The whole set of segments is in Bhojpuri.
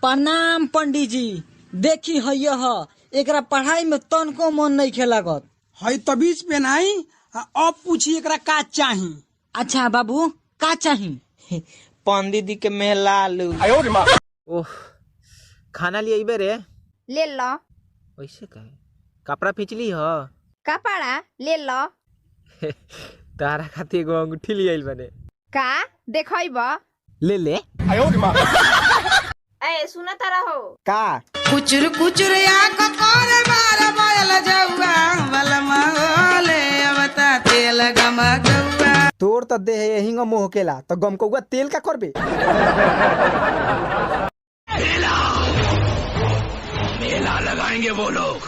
प्रणाम पंडित जी। देखी है एकरा पढ़ाई में तनको मन नहीं खेलागत है तबीज पे नहीं। अब पूछी एकरा का चाही। अच्छा बाबू का चाही? पंडित जी के मेहलालू। ओह खाना लिए इबे रे ले लो। वैसे कहे कपड़ा फिचली हो कपड़ा ले लो। तारा खातिर एगो अंगूठी ले आइल बने का देखब ले ले। ए सुना तारा हो का कुचुर कुचुर या ककोर मार बोल जौआ बलमा ओले अवता तेल गमा गौआ। तोर त देह हिंग मोह केला तो गम कौआ तेल का करबे। मेला लगाएंगे वो लोग।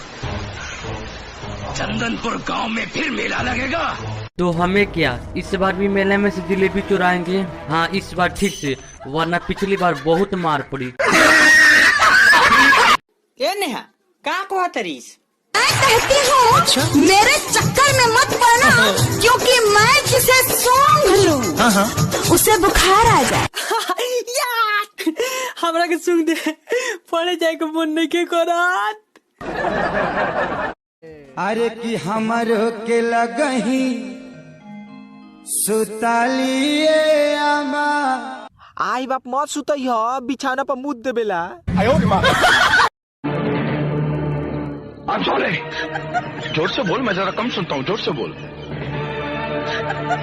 चंदनपुर गांव में फिर मेला लगेगा। तो हमें क्या इस बार भी मेले में से जलेबी चुराएंगे? हाँ इस बार ठीक से, वरना पिछली बार बहुत मार पड़ी। ए नेहा का कहतरीस? मैं कहती हूँ मेरे चक्कर में मत पड़ना, क्योंकि मैं जिसे सूंघ लूं उसे बुखार आ जाए। हमरा के सुन दे पड़े जाए के मन नहीं के करत। अरे कि हमरो के लगही सुतालिए आमा। आई बाप मत सुतई हो बिछाना पर मुद देबेला। अब सोले जोर से बोल, मैं जरा कम सुनता हूँ। जोर से बोल।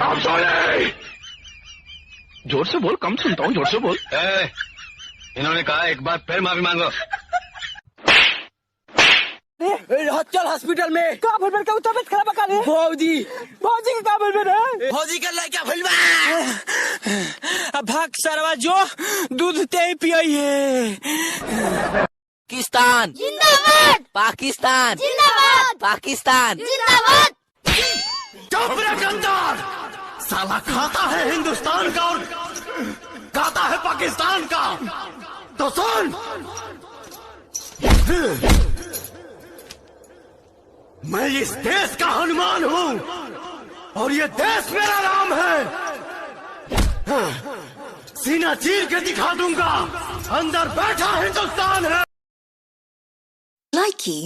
अब सोले जोर से बोल, कम सुनता हूँ। जोर से बोल। इन्होंने कहा एक बार फिर माफी मांगो। चल हॉस्पिटल में का भइल का तबीयत खराब का रे भौजी के का भइल रे भौजी के लइका भइल बा। अब भाग सरवा जो दूध ते पियई है। पाकिस्तान जिंदाबाद, पाकिस्तान जिंदाबाद, पाकिस्तान जिंदाबाद। चुप रे गद्दार, साला खाता है हिंदुस्तान का और गाता है पाकिस्तान का। तो सुन, मैं इस देश का हनुमान हूँ और ये देश मेरा नाम है। सीना चीर के दिखा दूंगा, अंदर बैठा हिंदुस्तान है। Likey